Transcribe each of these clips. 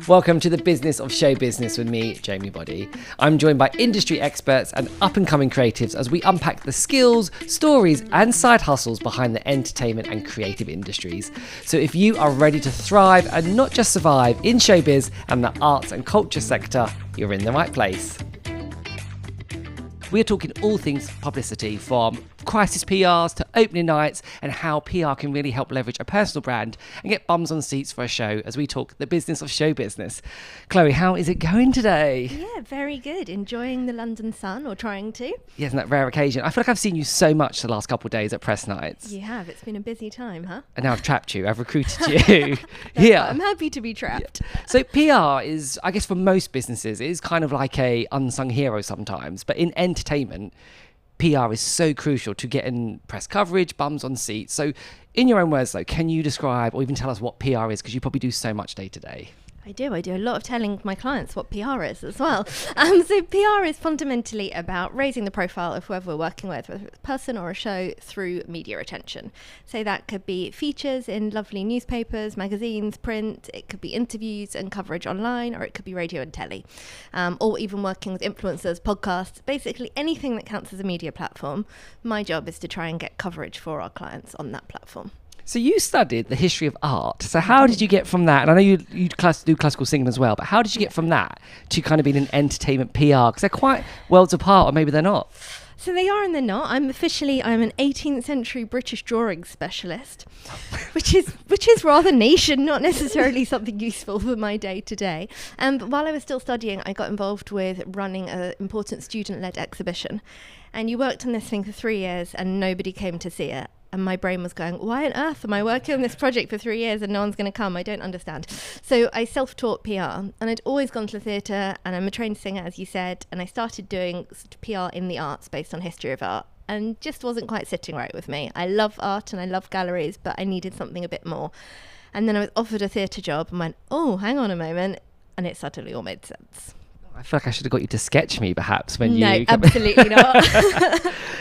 Welcome to the Business of Show Business with me, Jamie Boddy. I'm joined by industry experts and up-and-coming creatives as we unpack the skills, stories and side hustles behind the entertainment and creative industries. So if you are ready to thrive and not just survive in showbiz and the arts and culture sector, you're in the right place. We're talking all things publicity, from crisis PRs to opening nights, and how PR can really help leverage a personal brand and get bums on seats for a show as we talk the business of show business. Chloe, how is it going today? Yeah, very good. Enjoying the London sun, or trying to. Yeah, isn't that rare occasion? I feel like I've seen you so much the last couple of days at press nights. You have. It's been a busy time, huh? And now I've trapped you. I've recruited you. Yeah. I'm happy to be trapped. Yeah. So PR is, I guess for most businesses, it is kind of like a unsung hero sometimes. But in entertainment, PR is so crucial to getting press coverage, bums on seats. So in your own words, though, can you describe or even tell us what PR is? Because you probably do so much day to day. I do a lot of telling my clients what PR is as well. So PR is fundamentally about raising the profile of whoever we're working with, whether it's a person or a show, through media attention. So that could be features in lovely newspapers, magazines, print. It could be interviews and coverage online, or it could be radio and telly, or even working with influencers, podcasts, basically anything that counts as a media platform. My job is to try and get coverage for our clients on that platform. So you studied the history of art. So how did you get from that? And I know you do classical singing as well, but how did you get from that to kind of being an entertainment PR? Because they're quite worlds apart, or maybe they're not. So they are and they're not. I'm an 18th century British drawing specialist, which is rather niche and not necessarily something useful for my day to day. But while I was still studying, I got involved with running an important student-led exhibition. And you worked on this thing for 3 years and nobody came to see it. And my brain was going, why on earth am I working on this project for 3 years and no one's going to come? I don't understand. So I self-taught PR, and I'd always gone to the theatre, and I'm a trained singer, as you said, and I started doing PR in the arts based on history of art, and just wasn't quite sitting right with me. I love art and I love galleries, but I needed something a bit more. And then I was offered a theatre job and went, oh, hang on a moment, and it suddenly all made sense. I feel like I should have got you to sketch me, perhaps, when you... No, absolutely not.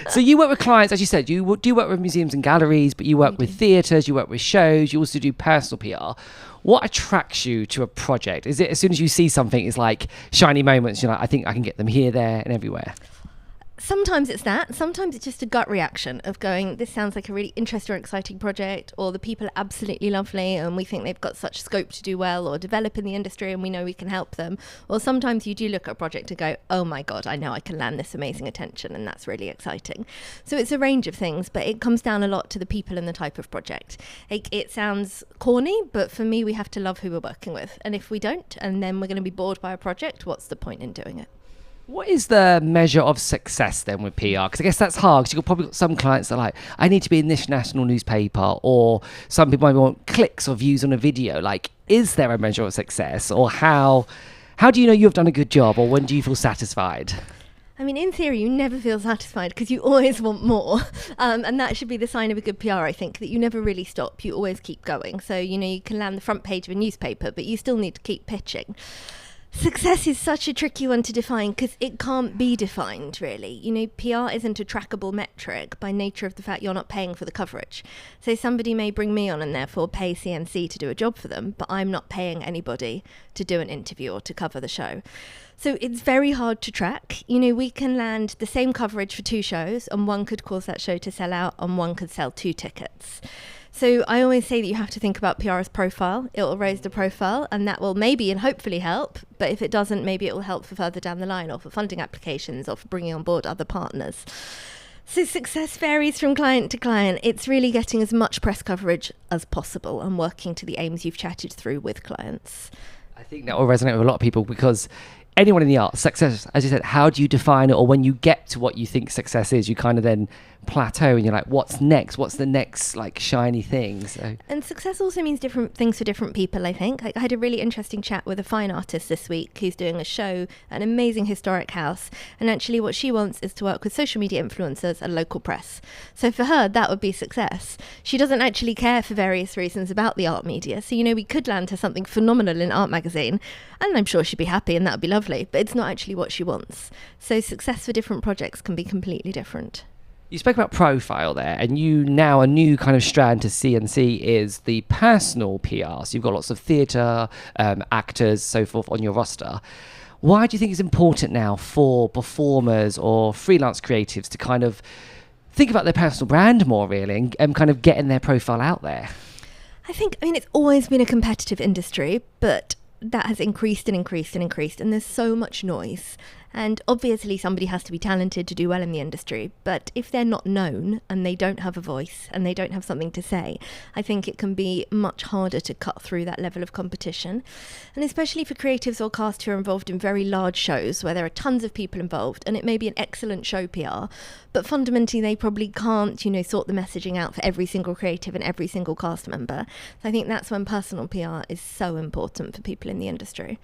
So you work with clients, as you said, you do work with museums and galleries, but you work with theatres, you work with shows, you also do personal PR. What attracts you to a project? Is it as soon as you see something, it's like shiny moments, you're like, I think I can get them here, there and everywhere? Sometimes it's that. Sometimes it's just a gut reaction of going, this sounds like a really interesting or exciting project, or the people are absolutely lovely and we think they've got such scope to do well or develop in the industry and we know we can help them. Or sometimes you do look at a project and go, oh my God, I know I can land this amazing attention, and that's really exciting. So it's a range of things, but it comes down a lot to the people and the type of project. It sounds corny, but for me, we have to love who we're working with. And if we don't, and then we're going to be bored by a project, what's the point in doing it? What is the measure of success then with PR? Because I guess that's hard, because you've probably got some clients that are like, I need to be in this national newspaper, or some people might want clicks or views on a video. Like, is there a measure of success, or how do you know you've done a good job, or when do you feel satisfied? I mean, in theory, you never feel satisfied because you always want more. And that should be the sign of a good PR, I think, that you never really stop. You always keep going. So, you can land the front page of a newspaper, but you still need to keep pitching. Success is such a tricky one to define because it can't be defined, really. PR isn't a trackable metric by nature of the fact you're not paying for the coverage. So somebody may bring me on and therefore pay CNC to do a job for them, but I'm not paying anybody to do an interview or to cover the show. So it's very hard to track. We can land the same coverage for 2 shows, and one could cause that show to sell out and one could sell 2 tickets. So I always say that you have to think about PR as profile. It will raise the profile, and that will maybe and hopefully help. But if it doesn't, maybe it will help for further down the line, or for funding applications, or for bringing on board other partners. So success varies from client to client. It's really getting as much press coverage as possible and working to the aims you've chatted through with clients. I think that will resonate with a lot of people, because anyone in the arts, success, as you said, how do you define it? Or when you get to what you think success is, you kind of then plateau and you're like, what's next? What's the next like shiny thing? So. And success also means different things for different people, I think. I had a really interesting chat with a fine artist this week who's doing a show at an amazing historic house. And actually what she wants is to work with social media influencers and local press. So for her, that would be success. She doesn't actually care for various reasons about the art media. So, we could land her something phenomenal in Art Magazine, and I'm sure she'd be happy and that would be lovely, but it's not actually what she wants. So success for different projects can be completely different. You spoke about profile there, and you now a new kind of strand to C&C is the personal PR. So you've got lots of theatre, actors, so forth on your roster. Why do you think it's important now for performers or freelance creatives to kind of think about their personal brand more, really, and kind of getting their profile out there? I mean, it's always been a competitive industry, but that has increased and increased and increased, and there's so much noise. And obviously somebody has to be talented to do well in the industry, but if they're not known and they don't have a voice and they don't have something to say, I think it can be much harder to cut through that level of competition. And especially for creatives or cast who are involved in very large shows where there are tons of people involved, and it may be an excellent show PR, but fundamentally they probably can't, sort the messaging out for every single creative and every single cast member. So I think that's when personal PR is so important for people in the industry.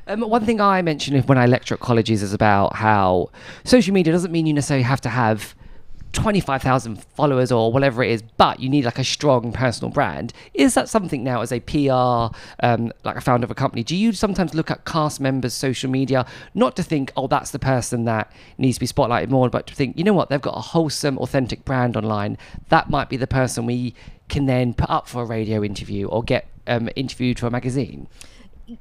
One thing I mentioned when I lecture at colleges is about how social media doesn't mean you necessarily have to have 25,000 followers or whatever it is, but you need like a strong personal brand. Is that something now as a PR, like a founder of a company, do you sometimes look at cast members' social media, not to think, oh, that's the person that needs to be spotlighted more, but to think, you know what, they've got a wholesome, authentic brand online. That might be the person we can then put up for a radio interview or get interviewed for a magazine?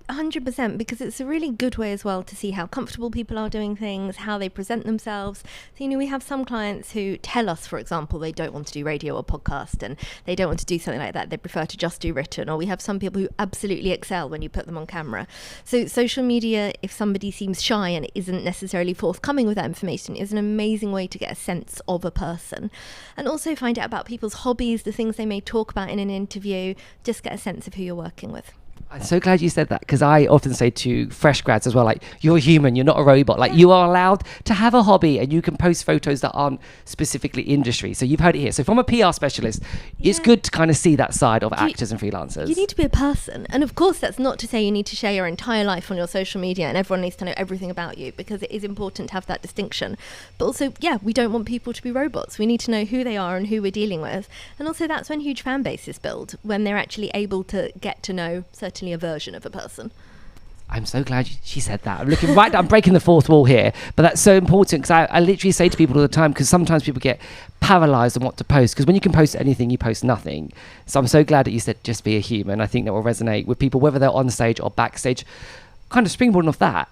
100%, because it's a really good way as well to see how comfortable people are doing things, how they present themselves. So, we have some clients who tell us, for example, they don't want to do radio or podcast and they don't want to do something like that. They prefer to just do written. Or we have some people who absolutely excel when you put them on camera. So social media, if somebody seems shy and isn't necessarily forthcoming with that information, is an amazing way to get a sense of a person. And also find out about people's hobbies, the things they may talk about in an interview, just get a sense of who you're working with. I'm so glad you said that, because I often say to fresh grads as well, like, you're human, you're not a robot. Like, you are allowed to have a hobby and you can post photos that aren't specifically industry. So you've heard it here. So from a PR specialist, it's good to kind of see that side of actors and freelancers. You need to be a person. And of course, that's not to say you need to share your entire life on your social media and everyone needs to know everything about you, because it is important to have that distinction. But also, we don't want people to be robots. We need to know who they are and who we're dealing with. And also, that's when huge fan bases build, when they're actually able to get to know certainly a version of a person. I'm so glad she said that. I'm looking right down, I'm breaking the fourth wall here, but that's so important, because I literally say to people all the time, because sometimes people get paralyzed on what to post, because when you can post anything, you post nothing. So I'm so glad that you said just be a human. I think that will resonate with people, whether they're on stage or backstage. Kind of springboarding off that,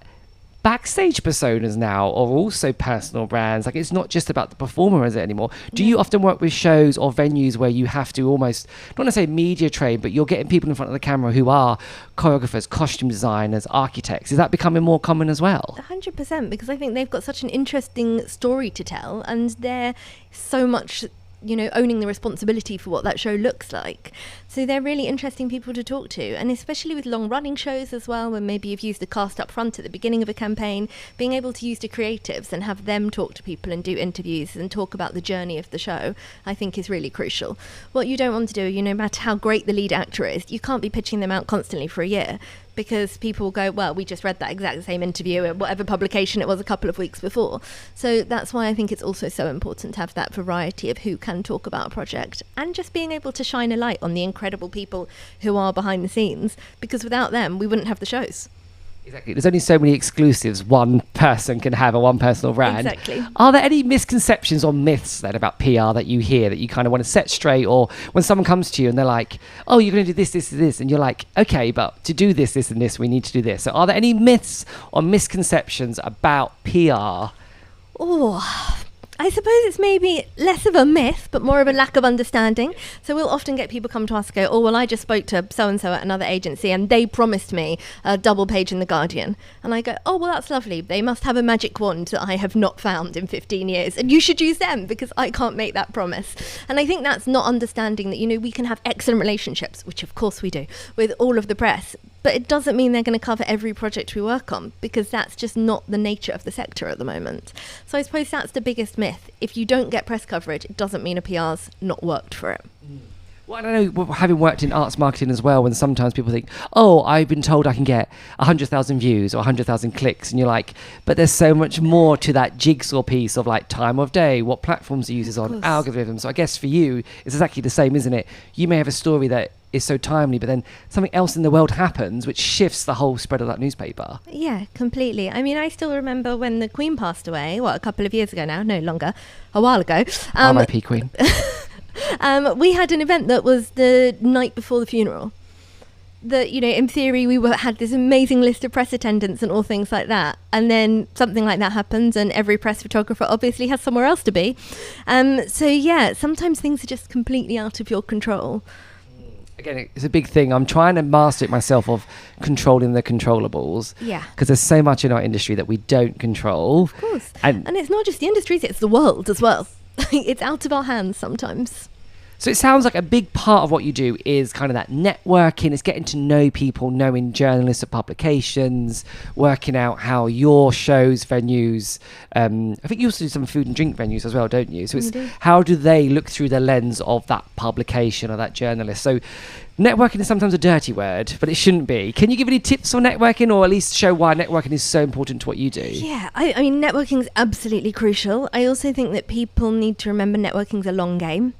backstage personas now are also personal brands. Like, it's not just about the performer, is it anymore? Do you often work with shows or venues where you have to almost, not to say media train, but you're getting people in front of the camera who are choreographers, costume designers, architects? Is that becoming more common as well? 100%, because I think they've got such an interesting story to tell, and they're so much owning the responsibility for what that show looks like. So they're really interesting people to talk to, and especially with long running shows as well, when maybe you've used the cast up front at the beginning of a campaign, being able to use the creatives and have them talk to people and do interviews and talk about the journey of the show, I think is really crucial. What you don't want to do, no matter how great the lead actor is, you can't be pitching them out constantly for a year, because people will go, well, we just read that exact same interview at whatever publication it was a couple of weeks before. So that's why I think it's also so important to have that variety of who can talk about a project, and just being able to shine a light on the incredible people who are behind the scenes, because without them, we wouldn't have the shows. Exactly. There's only so many exclusives one person can have, a one personal brand. Exactly. Are there any misconceptions or myths then about PR that you hear that you kind of want to set straight, or when someone comes to you and they're like, oh, you're going to do this, this, and this, and you're like, okay, but to do this, this, and this, we need to do this. So are there any myths or misconceptions about PR? Oh, I suppose it's maybe less of a myth, but more of a lack of understanding. So we'll often get people come to us and go, oh, well, I just spoke to so-and-so at another agency and they promised me a double page in The Guardian. And I go, oh, well, that's lovely. They must have a magic wand that I have not found in 15 years. And you should use them, because I can't make that promise. And I think that's not understanding that, we can have excellent relationships, which of course we do, with all of the press. But it doesn't mean they're going to cover every project we work on, because that's just not the nature of the sector at the moment. So I suppose that's the biggest myth. If you don't get press coverage, it doesn't mean a PR's not worked for it. Well, I don't know, having worked in arts marketing as well, when sometimes people think, oh, I've been told I can get 100,000 views or 100,000 clicks. And you're like, but there's so much more to that jigsaw piece of like time of day, what platforms it uses on, algorithms. So I guess for you, it's exactly the same, isn't it? You may have a story that is so timely, but then something else in the world happens which shifts the whole spread of that newspaper. Yeah, completely. I mean, I still remember when the Queen passed away, a couple of years ago now, no longer, a while ago. R.I.P. Queen. We had an event that was the night before the funeral. That, you know, in theory, had this amazing list of press attendants and all things like that. And then something like that happens and every press photographer obviously has somewhere else to be. So, yeah, sometimes things are just completely out of your control. Again, it's a big thing. I'm trying to master it myself of controlling the controllables. Yeah. Because there's so much in our industry that we don't control. Of course. And it's not just the industries, it's the world as well. It's out of our hands sometimes. So it sounds like a big part of what you do is kind of that networking, it's getting to know people, knowing journalists of publications, working out how your shows, venues, I think you also do some food and drink venues as well, don't you? So it's how do they look through the lens of that publication or that journalist? So networking is sometimes a dirty word, but it shouldn't be. Can you give any tips on networking, or at least show why networking is so important to what you do? Yeah, I mean, networking is absolutely crucial. I also think that people need to remember networking is a long game.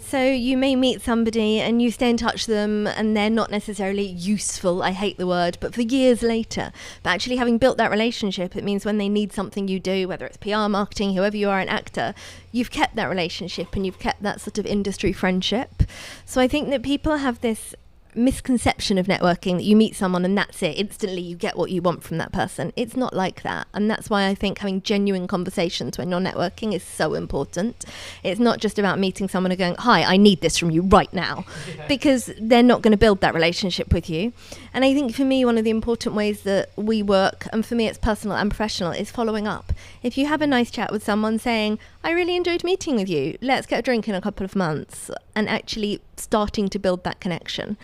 So you may meet somebody and you stay in touch with them and they're not necessarily useful, I hate the word, but for years later. But actually having built that relationship, it means when they need something you do, whether it's PR, marketing, whoever you are, an actor, you've kept that relationship and you've kept that sort of industry friendship. So I think that people have this misconception of networking that you meet someone and that's it, instantly you get what you want from that person. It's not like that, and that's why I think having genuine conversations when you're networking is so important. It's not just about meeting someone and going, hi, I need this from you right now, because they're not going to build that relationship with you. And I think for me, one of the important ways that we work, and for me it's personal and professional, is following up. If you have a nice chat with someone saying, I really enjoyed meeting with you, let's get a drink in a couple of months, and actually starting to build that connection.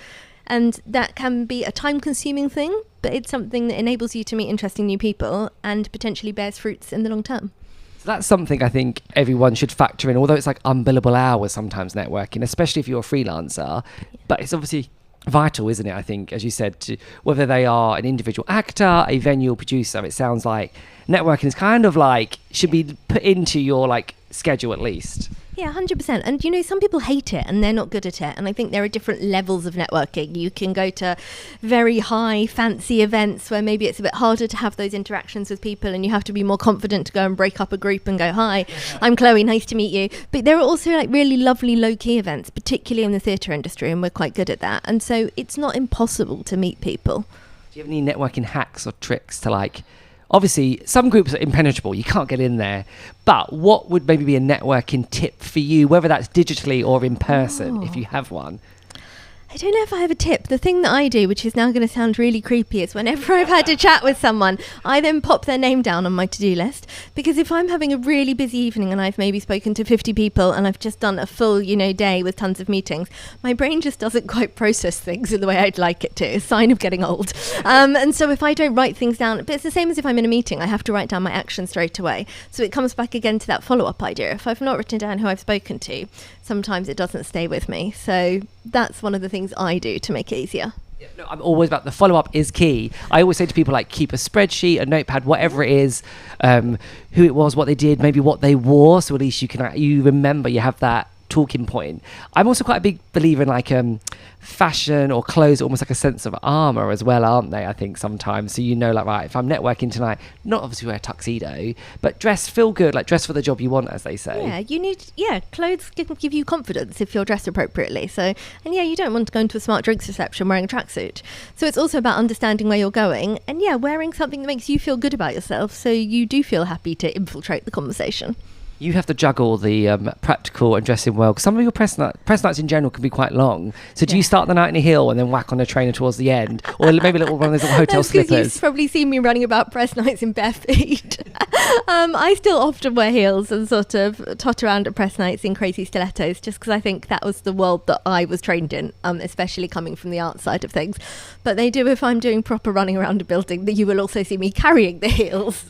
And that can be a time-consuming thing, but it's something that enables you to meet interesting new people and potentially bears fruits in the long term. So that's something I think everyone should factor in, although it's like unbillable hours sometimes, networking, especially if you're a freelancer. But it's obviously vital, isn't it, I think, as you said, to whether they are an individual actor, a venue or producer. It sounds like networking is kind of like should be put into your like schedule at least. Yeah, 100%. And, you know, some people hate it and they're not good at it. And I think there are different levels of networking. You can go to very high, fancy events where maybe it's a bit harder to have those interactions with people and you have to be more confident to go and break up a group and go, hi, I'm Chloe, nice to meet you. But there are also like really lovely low-key events, particularly in the theatre industry, and we're quite good at that. And so it's not impossible to meet people. Do you have any networking hacks or tricks to like... Obviously, some groups are impenetrable. You can't get in there. But what would maybe be a networking tip for you, whether that's digitally or in person, if you have one? I don't know if I have a tip. The thing that I do, which is now going to sound really creepy, is whenever I've had a chat with someone, I then pop their name down on my to-do list. Because if I'm having a really busy evening and I've maybe spoken to 50 people and I've just done a full, you know, day with tons of meetings, my brain just doesn't quite process things in the way I'd like it to. It's a sign of getting old. And so if I don't write things down, but it's the same as if I'm in a meeting, I have to write down my action straight away. So it comes back again to that follow-up idea. If I've not written down who I've spoken to, sometimes it doesn't stay with me. So that's one of the things I do to make it easier. Yeah, no, I'm always about the follow-up is key. I always say to people, like, keep a spreadsheet, a notepad, whatever it is, who it was, what they did, maybe what they wore, so at least you remember, you have that talking point. I'm also quite a big believer in like fashion or clothes, almost like a sense of armor as well, aren't they? I think sometimes, so you know, like, right, if I'm networking tonight, not obviously wear a tuxedo, but feel good, like dress for the job you want, as they say. Clothes can give you confidence if you're dressed appropriately. So, and you don't want to go into a smart drinks reception wearing a tracksuit. So it's also about understanding where you're going and wearing something that makes you feel good about yourself, so you do feel happy to infiltrate the conversation. You have to juggle the practical and dressing well, because some of your press nights in general can be quite long. So do you start the night in a heel and then whack on a trainer towards the end? Or maybe one of those little hotel slippers? You've probably seen me running about press nights in bare feet. I still often wear heels and sort of tot around at press nights in crazy stilettos, just because I think that was the world that I was trained in, especially coming from the art side of things. But they do, if I'm doing proper running around a building, that you will also see me carrying the heels.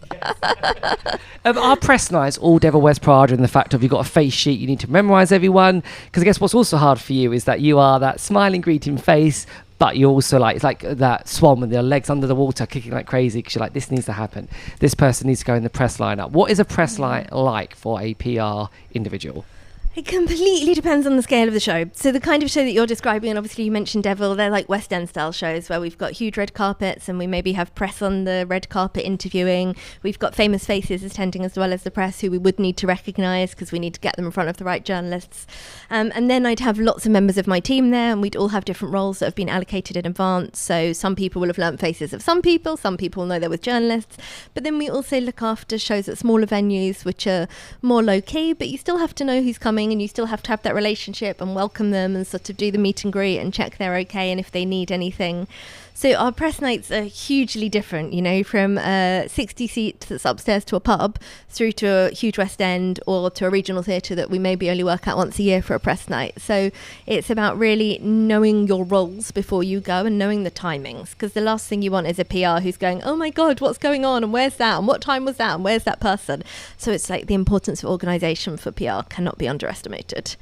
Our press nights all Devil Wears Prada, in the fact of you've got a face sheet, you need to memorize everyone, because I guess what's also hard for you is that you are that smiling, greeting face, but you're also like, it's like that swan with their legs under the water kicking like crazy, because you're like, this needs to happen, this person needs to go in the press lineup. What is a press line like for a PR individual? It completely depends on the scale of the show. So the kind of show that you're describing, and obviously you mentioned Devil, they're like West End style shows where we've got huge red carpets and we maybe have press on the red carpet interviewing. We've got famous faces attending as well as the press who we would need to recognise because we need to get them in front of the right journalists. And then I'd have lots of members of my team there and we'd all have different roles that have been allocated in advance. So some people will have learnt faces of some people know they're with journalists. But then we also look after shows at smaller venues which are more low-key, but you still have to know who's coming and you still have to have that relationship and welcome them and sort of do the meet and greet and check they're okay and if they need anything. So our press nights are hugely different, you know, from 60 seats that's upstairs to a pub through to a huge West End or to a regional theatre that we maybe only work at once a year for a press night. So it's about really knowing your roles before you go and knowing the timings, because the last thing you want is a PR who's going, oh my God, what's going on and where's that and what time was that and where's that person? So it's like the importance of organisation for PR cannot be underestimated.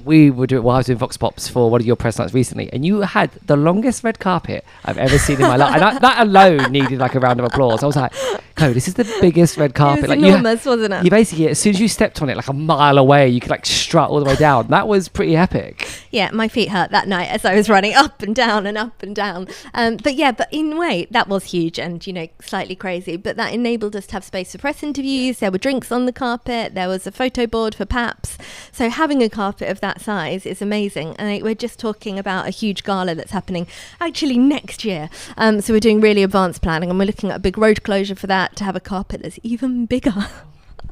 We were doing, well, I was doing Vox Pops for one of your press nights recently, and you had the longest red carpet I've ever seen in my life. And that alone needed like a round of applause. I was like, Chloé, this is the biggest red carpet. It was like enormous, wasn't it? You basically, as soon as you stepped on it, like a mile away, you could like strut all the way down. That was pretty epic. Yeah, my feet hurt that night as I was running up and down and up and down. But in a way, that was huge and, you know, slightly crazy. But that enabled us to have space for press interviews. There were drinks on the carpet. There was a photo board for Paps. So having a carpet of that size is amazing. And we're just talking about a huge gala that's happening actually next year. So we're doing really advanced planning and we're looking at a big road closure for that to have a carpet that's even bigger.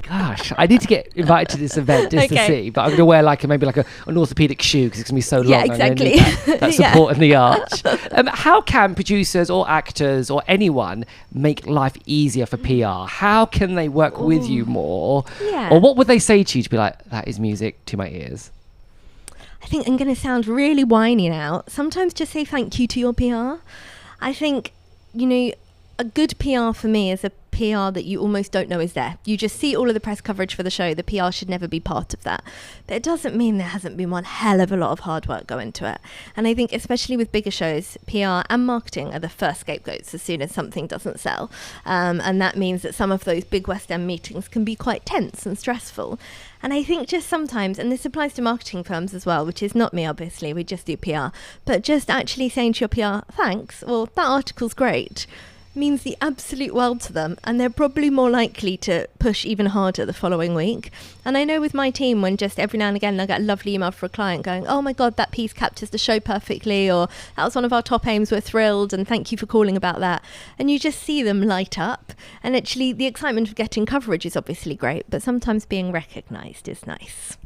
Gosh, I need to get invited to this event just to see, but I'm going to wear maybe an orthopaedic shoe because it's going to be so long. Yeah, exactly. That support in the arch. How can producers or actors or anyone make life easier for PR? How can they work with you more? Yeah. Or what would they say to you to be like, that is music to my ears? I think I'm going to sound really whiny now. Sometimes just say thank you to your PR. I think, you know, a good PR for me is a PR that you almost don't know is there. You just see all of the press coverage for the show. The PR should never be part of that. But it doesn't mean there hasn't been one hell of a lot of hard work go into it. And I think especially with bigger shows, PR and marketing are the first scapegoats as soon as something doesn't sell. And that means that some of those big West End meetings can be quite tense and stressful. And I think just sometimes, and this applies to marketing firms as well, which is not me, obviously, we just do PR, but just actually saying to your PR, thanks, or that article's great, means the absolute world to them, and they're probably more likely to push even harder the following week. And I know with my team, when just every now and again I get a lovely email from a client going, oh my God, that piece captures the show perfectly, or that was one of our top aims, we're thrilled and thank you for calling about that. And you just see them light up, and actually the excitement of getting coverage is obviously great, but sometimes being recognised is nice.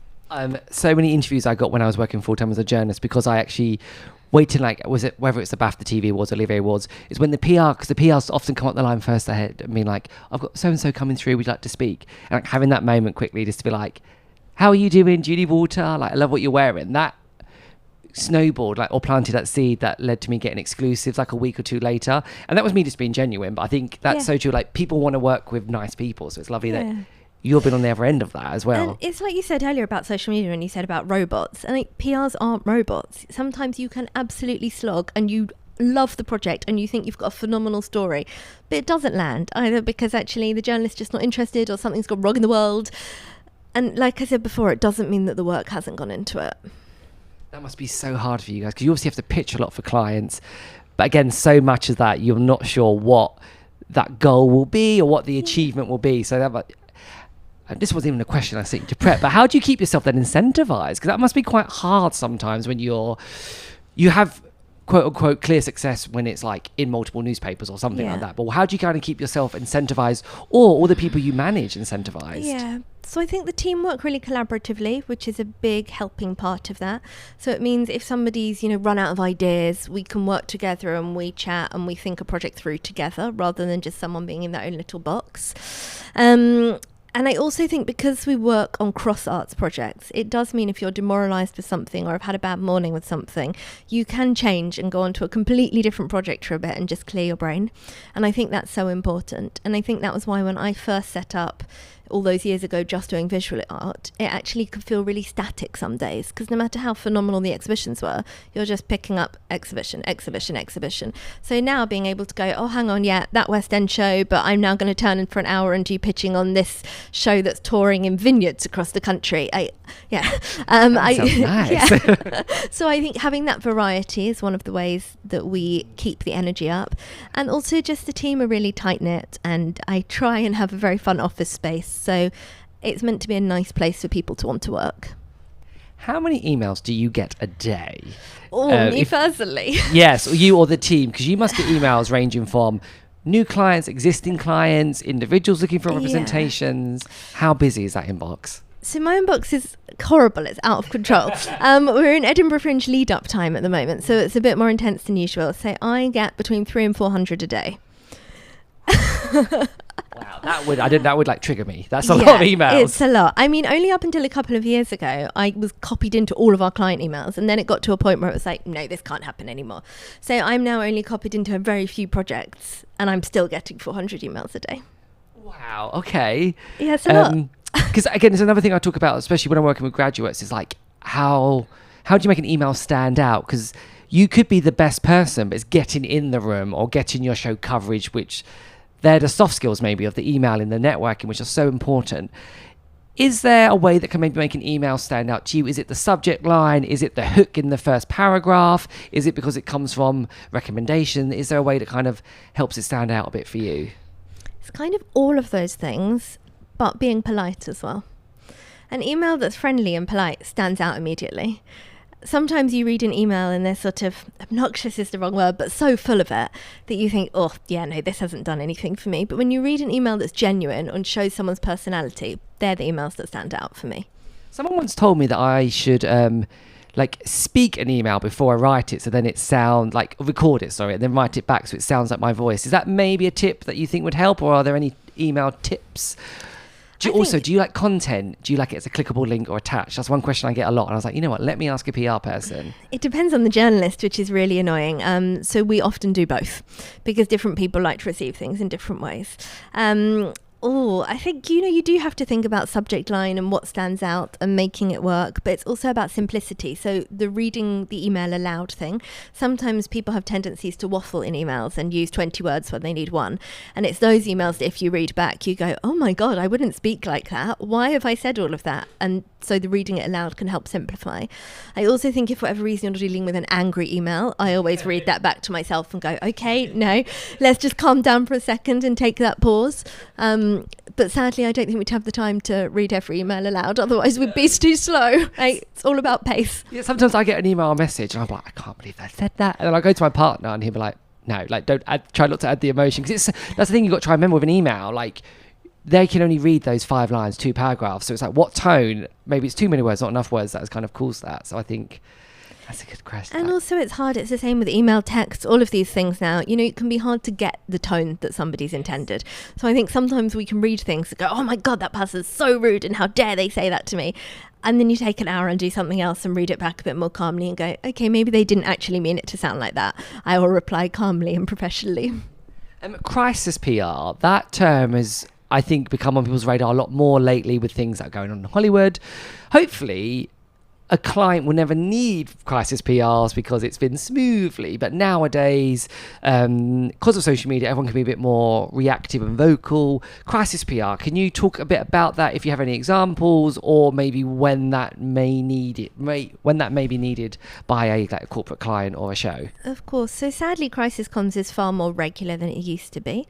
So many interviews I got when I was working full-time as a journalist because I actually waiting, whether it's the BAFTA TV Awards or Olivier Awards, is when the PR, because the PRs often come up the line first ahead and being like, I've got so-and-so coming through, would you like to speak? And like having that moment quickly just to be like, how are you doing? Do you need water? Like, I love what you're wearing. That snowballed, or planted that seed that led to me getting exclusives like a week or two later. And that was me just being genuine. But I think that's so true. Like, people want to work with nice people. So it's lovely that you've been on the other end of that as well. And it's like you said earlier about social media and you said about robots. And like, PRs aren't robots. Sometimes you can absolutely slog and you love the project and you think you've got a phenomenal story, but it doesn't land either because actually the journalist's just not interested or something's gone wrong in the world. And like I said before, it doesn't mean that the work hasn't gone into it. That must be so hard for you guys because you obviously have to pitch a lot for clients. But again, so much of that, you're not sure what that goal will be or what the achievement will be. So that this wasn't even a question I seek to prep, but how do you keep yourself then incentivized? Because that must be quite hard sometimes when you have quote unquote clear success when it's like in multiple newspapers or something like that. But how do you kind of keep yourself incentivized or all the people you manage incentivized? Yeah. So I think the team work really collaboratively, which is a big helping part of that. So it means if somebody's, run out of ideas, we can work together and we chat and we think a project through together rather than just someone being in their own little box. And I also think because we work on cross-arts projects, it does mean if you're demoralised with something or have had a bad morning with something, you can change and go on to a completely different project for a bit and just clear your brain. And I think that's so important. And I think that was why when I first set up all those years ago just doing visual art, it actually could feel really static some days, because no matter how phenomenal the exhibitions were, you're just picking up exhibition. So now being able to go, oh, hang on, yeah, that West End show, but I'm now going to turn in for an hour and do pitching on this show that's touring in vineyards across the country. Sounds nice. Yeah. So I think having that variety is one of the ways that we keep the energy up. And also just the team are really tight-knit, and I try and have a very fun office space. So it's meant to be a nice place for people to want to work. How many emails do you get a day? Me personally. Yes, or you or the team, because you must get emails ranging from new clients, existing clients, individuals looking for representations. How busy is that inbox? So my inbox is horrible. It's out of control. We're in Edinburgh Fringe lead-up time at the moment, so it's a bit more intense than usual. So I get between 300 and 400 a day. Wow, that would like trigger me. That's a lot of emails. It's a lot. I mean, only up until a couple of years ago, I was copied into all of our client emails, and then it got to a point where it was like, no, this can't happen anymore. So I'm now only copied into a very few projects, and I'm still getting 400 emails a day. Wow. Okay. Yeah, it's a lot. Because again, there's another thing I talk about, especially when I'm working with graduates, is like how do you make an email stand out? Because you could be the best person, but it's getting in the room or getting your show coverage, which they're the soft skills maybe of the email and the networking, which are so important. Is there a way that can maybe make an email stand out to you? Is it the subject line? Is it the hook in the first paragraph? Is it because it comes from recommendation? Is there a way that kind of helps it stand out a bit for you? It's kind of all of those things, but being polite as well. An email that's friendly and polite stands out immediately. Sometimes you read an email and they're sort of, obnoxious is the wrong word, but so full of it that you think, oh, yeah, no, this hasn't done anything for me. But when you read an email that's genuine and shows someone's personality, they're the emails that stand out for me. Someone once told me that I should speak an email before I write it, so then it sound like, record it, and then write it back so it sounds like my voice. Is that maybe a tip that you think would help, or are there any email tips? Do you like content? Do you like it as a clickable link or attached? That's one question I get a lot. And I was like, you know what, let me ask a PR person. It depends on the journalist, which is really annoying. So we often do both, because different people like to receive things in different ways. I think, you do have to think about subject line and what stands out and making it work, but it's also about simplicity. So the reading the email aloud thing, sometimes people have tendencies to waffle in emails and use 20 words when they need one. And it's those emails that if you read back, you go, oh my God, I wouldn't speak like that. Why have I said all of that? And so the reading it aloud can help simplify. I also think if for whatever reason you're dealing with an angry email, I always read that back to myself and go, okay, no, let's just calm down for a second and take that pause. But sadly, I don't think we'd have the time to read every email aloud. Otherwise, we'd be too slow. Right? It's all about pace. Yeah, sometimes I get an email or message and I'm like, I can't believe I said that. And then I go to my partner and he'll be like, no, like try not to add the emotion. Because that's the thing you've got to try and remember with an email. Like, they can only read those 5 lines, 2 paragraphs. So it's like, what tone? Maybe it's too many words, not enough words. That has kind of caused that. So I think that's a good question. And also it's hard. It's the same with email, text, all of these things now. It can be hard to get the tone that somebody's intended. So I think sometimes we can read things and go, oh my God, that person's so rude and how dare they say that to me. And then you take an hour and do something else and read it back a bit more calmly and go, okay, maybe they didn't actually mean it to sound like that. I will reply calmly and professionally. Crisis PR, that term is, I think, become on people's radar a lot more lately with things that are going on in Hollywood. Hopefully, a client will never need crisis PRs because it's been smoothly. But nowadays, because of social media, everyone can be a bit more reactive and vocal. Crisis PR, can you talk a bit about that if you have any examples, or maybe when that may be needed by a corporate client or a show? Of course. So sadly, crisis comms is far more regular than it used to be.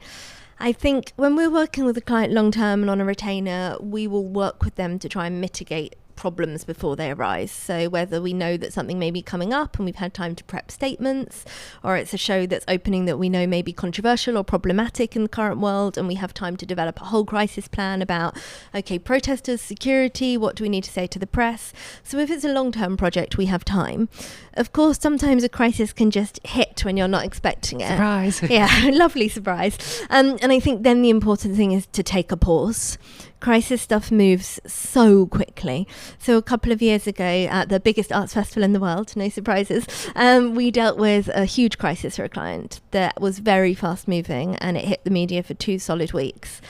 I think when we're working with a client long term and on a retainer, we will work with them to try and mitigate problems before they arise. So whether we know that something may be coming up and we've had time to prep statements, or it's a show that's opening that we know may be controversial or problematic in the current world, and we have time to develop a whole crisis plan about, okay, protesters, security, what do we need to say to the press? So if it's a long-term project, we have time. Of course, sometimes a crisis can just hit when you're not expecting it. Surprise. Yeah, lovely surprise. And I think then the important thing is to take a pause. Crisis stuff moves so quickly. So a couple of years ago at the biggest arts festival in the world, no surprises, we dealt with a huge crisis for a client that was very fast moving, and it hit the media for 2 solid weeks.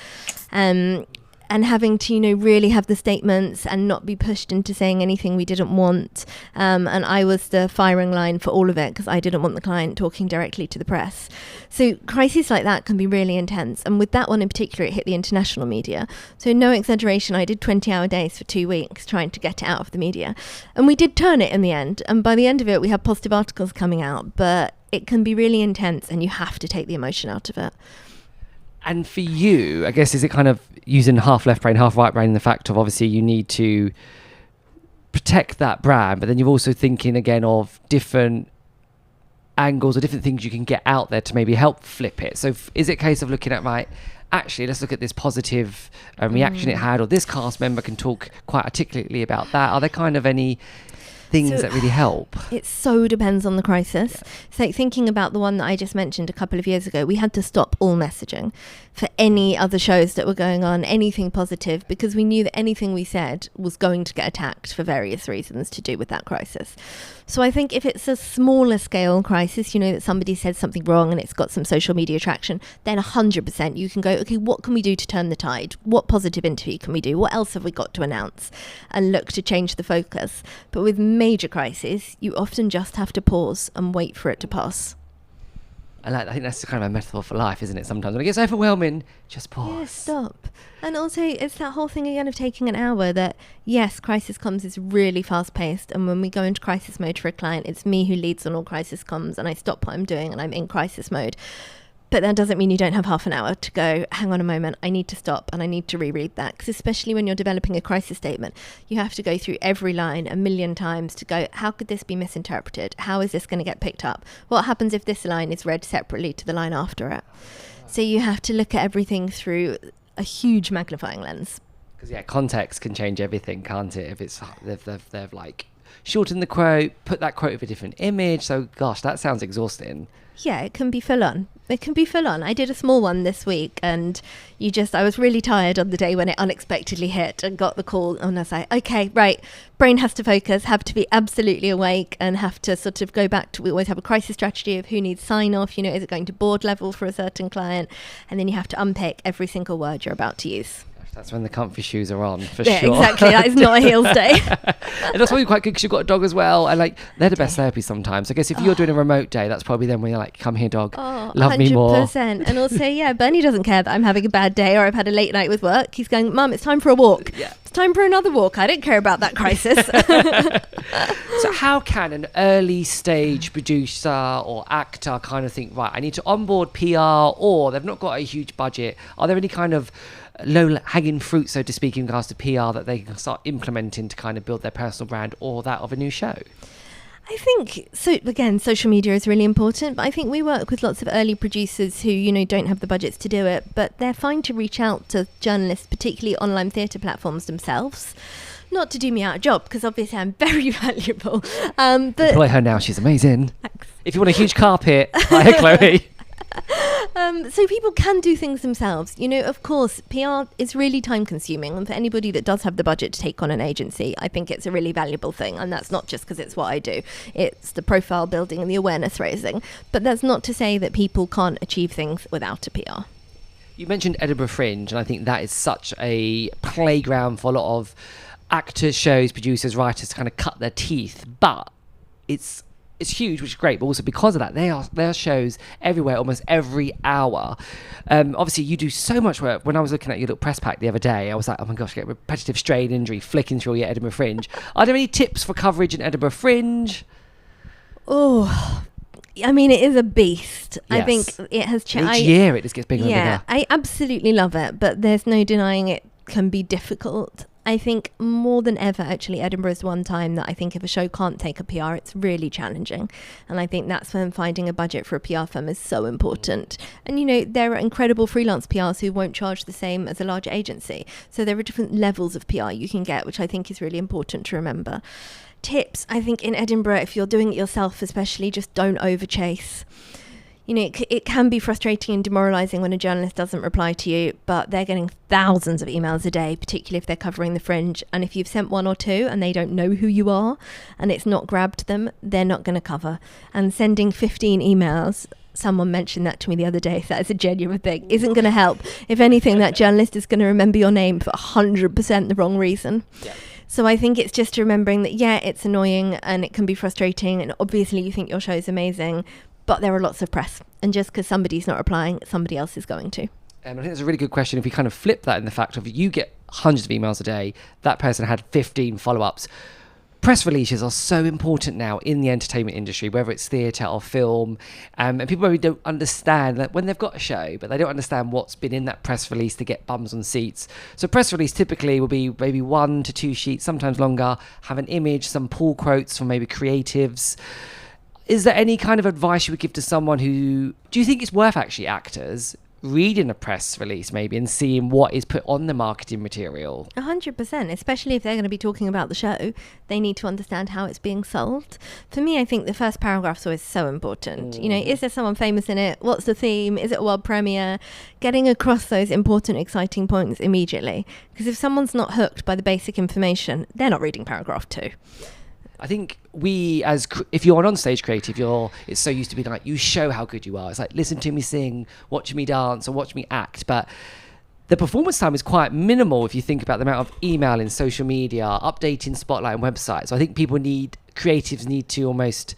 And and having to, you know, really have the statements and not be pushed into saying anything we didn't want. And I was the firing line for all of it because I didn't want the client talking directly to the press. So crises like that can be really intense. And with that one in particular, it hit the international media. So no exaggeration, I did 20-hour days for 2 weeks trying to get it out of the media. And we did turn it in the end. And by the end of it, we had positive articles coming out. But it can be really intense and you have to take the emotion out of it. And for you, I guess, is it kind of using half left brain, half right brain in the fact of obviously you need to protect that brand, but then you're also thinking again of different angles or different things you can get out there to maybe help flip it. So is it a case of looking at, right, actually, let's look at this positive reaction it had, or this cast member can talk quite articulately about that? Are there kind of any things that really help? It so depends on the crisis. Yeah. So thinking about the one that I just mentioned a couple of years ago, we had to stop all messaging for any other shows that were going on, anything positive, because we knew that anything we said was going to get attacked for various reasons to do with that crisis. So I think if it's a smaller scale crisis, you know, that somebody said something wrong and it's got some social media traction, then 100% you can go, okay, what can we do to turn the tide? What positive interview can we do? What else have we got to announce? And look to change the focus. But with major crisis, you often just have to pause and wait for it to pass. I think that's kind of a metaphor for life, isn't it? Sometimes when it gets overwhelming, just pause. Yeah, stop. And also, it's that whole thing again of taking an hour that, yes, crisis comms is really fast paced. And when we go into crisis mode for a client, it's me who leads on all crisis comms and I stop what I'm doing and I'm in crisis mode. But that doesn't mean you don't have half an hour to go, hang on a moment, I need to stop and I need to reread that. Because especially when you're developing a crisis statement, you have to go through every line a million times to go, how could this be misinterpreted? How is this going to get picked up? What happens if this line is read separately to the line after it? So you have to look at everything through a huge magnifying lens. Because context can change everything, can't it? If it's they've like shortened the quote, put that quote with a different image. So gosh, that sounds exhausting. Yeah, it can be full on. It can be full on. I did a small one this week and I was really tired on the day when it unexpectedly hit and got the call. And I was like, okay, right, brain has to focus, have to be absolutely awake and have to sort of go back to, we always have a crisis strategy of who needs sign off, you know, is it going to board level for a certain client? And then you have to unpick every single word you're about to use. That's when the comfy shoes are on, for yeah, sure. Yeah, exactly. That is not a heels day. And that's probably quite good because you've got a dog as well. And like, they're the best therapy sometimes. I guess if you're doing a remote day, that's probably then when you're like, come here, dog. Love me more. 100%. And also, yeah, Bernie doesn't care that I'm having a bad day or I've had a late night with work. He's going, Mum, it's time for a walk. Yeah. It's time for another walk. I don't care about that crisis. So how can an early stage producer or actor kind of think, right, I need to onboard PR, or they've not got a huge budget? Are there any kind of low-hanging fruit, so to speak, in regards to PR that they can start implementing to kind of build their personal brand or that of a new show? I think, so again, social media is really important, but I think we work with lots of early producers who, you know, don't have the budgets to do it, but they're fine to reach out to journalists, particularly online theatre platforms themselves. Not to do me out of job, because obviously I'm very valuable. But employ her now, she's amazing. Thanks. If you want a huge carpet, hire Chloe. So people can do things themselves. You know, of course, PR is really time consuming. And for anybody that does have the budget to take on an agency, I think it's a really valuable thing. And that's not just because it's what I do. It's the profile building and the awareness raising. But that's not to say that people can't achieve things without a PR. You mentioned Edinburgh Fringe, and I think that is such a playground for a lot of actors, shows, producers, writers to kind of cut their teeth. But it's huge, which is great, but also because of that, there are shows everywhere, almost every hour. Obviously, you do so much work. When I was looking at your little press pack the other day, I was like, oh my gosh, I get repetitive strain injury flicking through your Edinburgh Fringe. Are there any tips for coverage in Edinburgh Fringe? Oh, I mean, it is a beast. Yes. I think it has changed. Each year it just gets bigger and bigger. Yeah, I absolutely love it, but there's no denying it can be difficult. I think more than ever, actually, Edinburgh is one time that I think if a show can't take a PR, it's really challenging. And I think that's when finding a budget for a PR firm is so important. And, you know, there are incredible freelance PRs who won't charge the same as a large agency. So there are different levels of PR you can get, which I think is really important to remember. Tips, I think in Edinburgh, if you're doing it yourself especially, just don't overchase. You know, it can be frustrating and demoralising when a journalist doesn't reply to you, but they're getting thousands of emails a day, particularly if they're covering the Fringe. And if you've sent one or two and they don't know who you are and it's not grabbed them, they're not going to cover. And sending 15 emails Someone mentioned that to me the other day. That is a genuine thing. Isn't going to help. If anything, that journalist is going to remember your name for 100% the wrong reason. Yeah. So I think it's just remembering that, yeah, it's annoying and it can be frustrating. And obviously you think your show is amazing, but there are lots of press. And just because somebody's not replying, somebody else is going to. I think it's a really good question. If we kind of flip that in the fact of you get hundreds of emails a day, that person had 15 follow-ups. Press releases are so important now in the entertainment industry, whether it's theatre or film, and people maybe don't understand that when they've got a show, but they don't understand what's been in that press release to get bums on seats. So press release typically will be maybe 1 to 2 sheets, sometimes longer, have an image, some pull quotes from maybe creatives. Is there any kind of advice you would give to someone who, do you think it's worth actually actors reading a press release maybe and seeing what is put on the marketing material? 100%, especially if they're going to be talking about the show, they need to understand how it's being sold. For me, I think the first paragraph's always so important. You know, is there someone famous in it? What's the theme? Is it a world premiere? Getting across those important, exciting points immediately. Because if someone's not hooked by the basic information, they're not reading paragraph 2. I think if you're an on-stage creative, it's so used to be like, you show how good you are. It's like, listen to me sing, watch me dance, or watch me act. But the performance time is quite minimal if you think about the amount of email in social media, updating Spotlight and websites. So I think creatives need to almost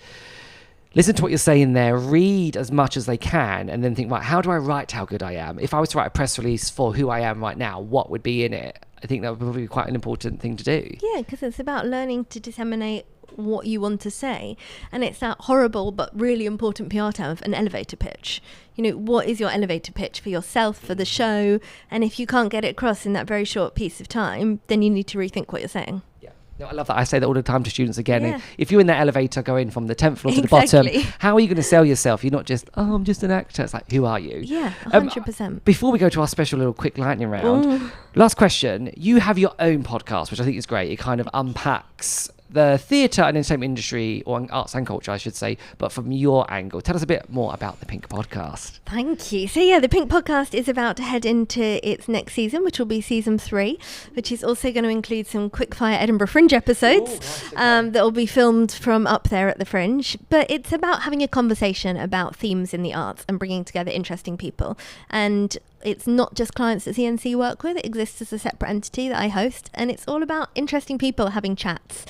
listen to what you're saying there, read as much as they can, and then think, right, how do I write how good I am? If I was to write a press release for who I am right now, what would be in it? I think that would probably be quite an important thing to do. Yeah, because it's about learning to disseminate what you want to say, and it's that horrible but really important PR term of an elevator pitch. You know, what is your elevator pitch for yourself, for the show? And if you can't get it across in that very short piece of time, then you need to rethink what you're saying. Yeah, no, I love that. I say that all the time to students again. Yeah. If you're in that elevator going from the 10th floor to the bottom, how are you going to sell yourself? You're not just, I'm just an actor. It's like, who are you? Yeah, 100%. Before we go to our special little quick lightning round, last question. You have your own podcast, which I think is great. It kind of unpacks the theatre and entertainment industry, or arts and culture, I should say, but from your angle. Tell us a bit more about the Pink podcast. Thank you. So yeah, the Pink podcast is about to head into its next season, which will be season 3, which is also going to include some quickfire Edinburgh Fringe episodes that will be filmed from up there at the Fringe. But it's about having a conversation about themes in the arts and bringing together interesting people. And it's not just clients that CNC work with, it exists as a separate entity that I host, and it's all about interesting people having chats.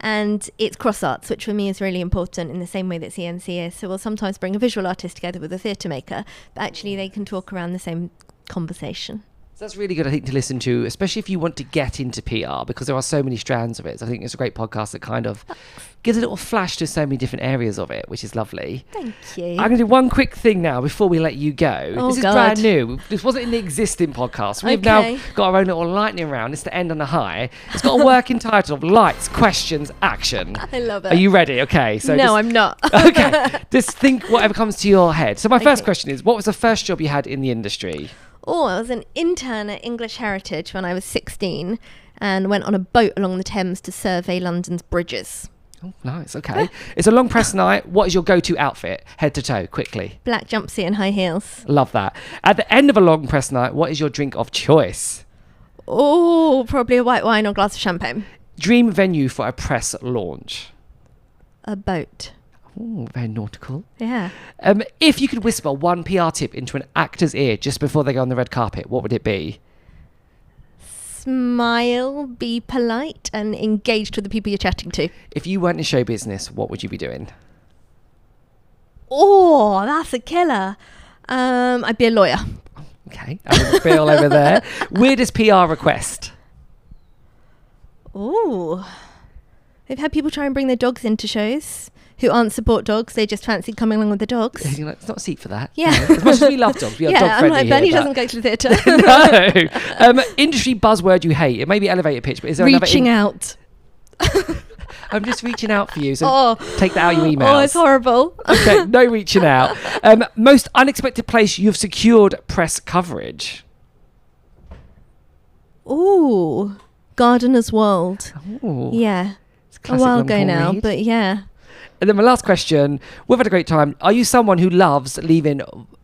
And it's cross arts, which for me is really important in the same way that CNC is. So we'll sometimes bring a visual artist together with a theatre maker, but actually they can talk around the same conversation. So that's really good, I think, to listen to, especially if you want to get into PR, because there are so many strands of it. So I think it's a great podcast that kind of gives a little flash to so many different areas of it, which is lovely. Thank you. I'm going to do one quick thing now before we let you go. This is brand new. This wasn't in the existing podcast. We've now got our own little lightning round. It's to end on a high. It's got a working title of Lights, Questions, Action. I love it. Are you ready? Okay. So no, I'm not. Okay. Just think whatever comes to your head. So my first question is, what was the first job you had in the industry? I was an intern at English Heritage when I was 16 and went on a boat along the Thames to survey London's bridges. Oh, nice. Okay. It's a long press night. What is your go-to outfit, head to toe, quickly? Black jumpsuit and high heels. Love that. At the end of a long press night, what is your drink of choice? Probably a white wine or glass of champagne. Dream venue for a press launch? A boat. Oh, very nautical. Yeah. If you could whisper one PR tip into an actor's ear just before they go on the red carpet, what would it be? Smile, be polite, and engaged with the people you're chatting to. If you weren't in show business, what would you be doing? That's a killer. I'd be a lawyer. Okay. I would feel over there. Weirdest PR request? They've had people try and bring their dogs into shows who aren't support dogs. They just fancy coming along with the dogs. You're like, it's not a seat for that. Yeah. You know, as much as we love dogs, we are dog friendly here. Benny doesn't go to the theatre. No. Industry buzzword you hate. It may be elevator pitch, but is there reaching out? I'm just reaching out for you, so take that out of your emails. It's horrible. Okay, no reaching out. Most unexpected place you've secured press coverage? Gardener's World. Yeah. It's a while ago now, but yeah. And then my last question, we've had a great time. Are you someone who loves leaving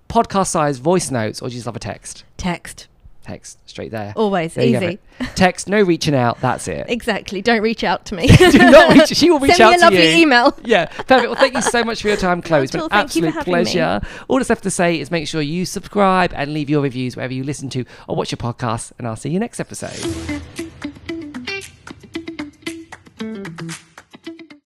podcast-sized voice notes, or do you just love a text? Text. text straight there. Always There you have easy. it. Text, no reaching out. That's it. Exactly. Don't reach out to me. Do not reach. She will reach Send me out a to you. lovely email. Yeah, perfect. Well, thank you so much for your time, Chloe. It's been an Thank you for absolute having me. pleasure. All that's left to say is make sure you subscribe and leave your reviews wherever you listen to or watch your podcasts, and I'll see you next episode.